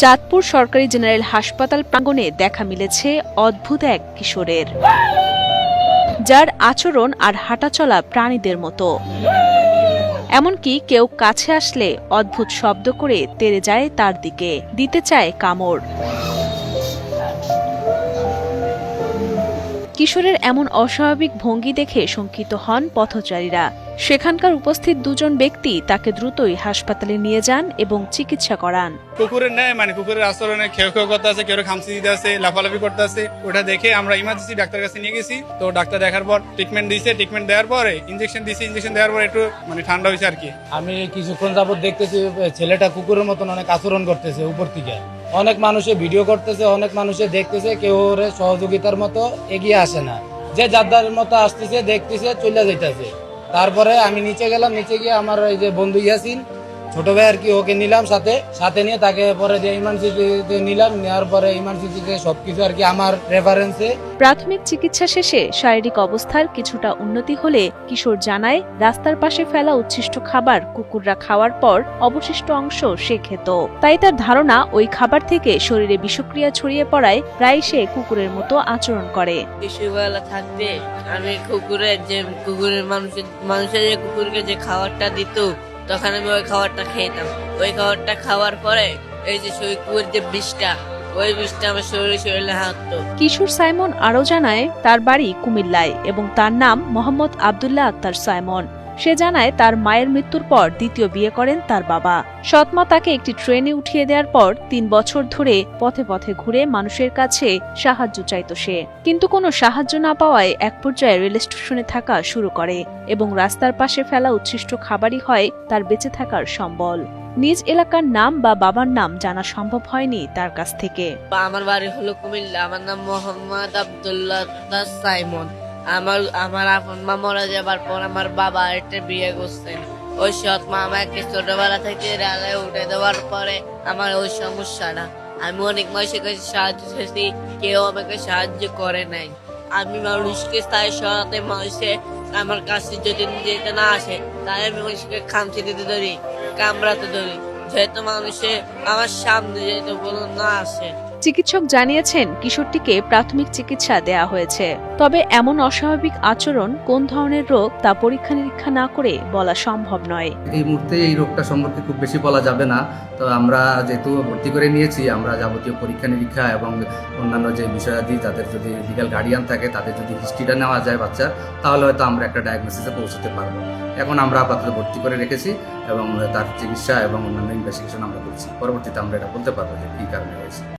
চাঁদপুর সরকারি জেনারেল হাসপাতাল প্রাঙ্গণে দেখা মিলেছে অদ্ভুত এক কিশোরের, যার আচরণ আর হাঁটাচলা প্রাণীদের মতো। এমনকি কেউ কাছে আসলে অদ্ভুত শব্দ করে তেড়ে যায় তার দিকে, দিতে চায় কামড়। কিশোরের এমন অস্বাভাবিক ভঙ্গি দেখে শঙ্কিত হন পথচারীরা। সেখানকার উপস্থিত দুজন ব্যক্তি তাকে দ্রুতই হাসপাতালে নিয়ে যান এবং চিকিৎসা করান। কুকুরের নেয় কুকুরের আচরণে খেয়ে করতে আছে, কেউ খামচি দিতে আছে, লাফালাফি করতে আছে। ওটা দেখে আমরা ইমার্জেন্সি ডাক্তার কাছে নিয়ে গেছি। তো ডাক্তার দেখার পর ট্রিটমেন্ট দিয়েছে, ট্রিটমেন্ট দেওয়ার পরে ইনজেকশন দিয়েছে, ইনজেকশন দেওয়ার পর একটু ঠান্ডা হয়েছে আর কি। আমি কিছুক্ষণ যাবত দেখতেছি ছেলেটা কুকুরের মতন অনেক আচরণ করতেছে উপর থেকে। অনেক মানুষে ভিডিও করতেছে, অনেক মানুষে দেখতেছে, কেউ ওর সহযোগিতার মতো এগিয়ে আসে না। যে যার মতো আসতেছে, দেখতেছে, চলে যাইতেছে। তারপরে আমি নিচে গেলাম, নিচে গিয়ে আমার এই যে বন্ধু ইয়াসিন ছোট ভাই আর কি, ওকে নিলাম সাথে নিয়ে তাকে পরে যে ইমার্জেন্সিতে নিলাম। নেওয়ার পরে ইমার্জেন্সিতে সবকিছু আর কি আমার রেফারেন্সে। প্রাথমিক চিকিৎসা শেষে শারীরিক অবস্থার কিছুটা উন্নতি হলে কিশোর জানায়, রাস্তার পাশে ফেলা উচ্ছিষ্ট খাবার কুকুররা খাওয়ার পর অবশিষ্ট অংশ সে খেত। তাই তার ধারণা ওই খাবার থেকে শরীরে বিষক্রিয়া ছড়িয়ে পড়ায় প্রায় সে কুকুরের মতো আচরণ করে। শিশুবেলা থাকতে আমি কুকুরের মানুষের যে কুকুরকে যে খাবারটা দিত, তখন আমি ওই খাবারটা খেতাম। ওই খাবারটা খাওয়ার পরে এই যে কুকুরের যে বিষটা, ওই বিষটা আমার শরীরে হাঁটতো। কিশোর সাইমন আরও জানায়, তার বাড়ি কুমিল্লায় এবং তার নাম মোহাম্মদ আব্দুল্লাহ আক্তার সাইমন। সে জানায়, তার মায়ের মৃত্যুর পর দ্বিতীয় বিয়ে করেন তার বাবা। সৎমা তাকে একটি ট্রেনে উঠিয়ে দেওয়ার পর ৩ বছর ধরে পথে পথে ঘুরে মানুষের কাছে সাহায্য চাইত সে, কিন্তু কোনো সাহায্য না পাওয়ায় এক পর্যায়ে রেল স্টেশনে থাকা শুরু করে এবং রাস্তার পাশে ফেলা উচ্ছিষ্ট খাবারই হয় তার বেঁচে থাকার সম্বল। নিজ এলাকার নাম বা বাবার নাম জানা সম্ভব হয়নি তার কাছ থেকে। আমার বাড়ি হলো কুমিল্লা, আমার নাম মোহাম্মদ আব্দুল্লাহ সাইমন। আমার আপন মা মারা যাবার পর আমার বাবা একটা বিয়ে করছেন। ওই সৎ মা আমাকে ছোটবেলা থেকে রেলে উঠে দেওয়ার পরে আমার ওই সমস্যাটা, আমি অনেক মানুষের কাছে সাহায্য চেয়েছি, কেউ আমাকে সাহায্য করে নাই। আমি মানুষকে তাই সরাতে, মানুষে আমার কাছে যদি যেতে না আসে তাই আমি মানুষকে খামচি দিতে ধরি, কামড়াতে ধরি, যেহেতু মানুষে আমার সামনে যেতে বলুন না আসে। চিকিৎসক জানিয়েছেন, কিশোরটিকে প্রাথমিক চিকিৎসা দেয়া হয়েছে। তবে এমন অস্বাভাবিক আচরণ কোন ধরনের রোগ তা পরীক্ষা নিরীক্ষা না করে বলা সম্ভব নয়। এই মুহূর্তে এই রোগটা সম্পর্কে খুব বেশি বলা যাবে না। তো আমরা যেহেতু ভর্তি করে নিয়েছি, আমরা যাবতীয় পরীক্ষা নিরীক্ষা এবং অন্যান্য যে বিষয়াদি, যাদের যদি লিগ্যাল গার্ডিয়ান থাকে, তাদের যদি হিস্ট্রিটা নেওয়া যায় বাচ্চার, তাহলে হয়তো আমরা একটা ডায়াগনোসিসে পৌঁছতে পারবো। এখন আমরা আপাতত ভর্তি করে রেখেছি এবং তার চিকিৎসা এবং অন্যান্য ইনভেস্টিগেশন আমরা করছি। পরবর্তীতে আমরা এটা বলতে পারবো যে কী কারণে হয়েছে।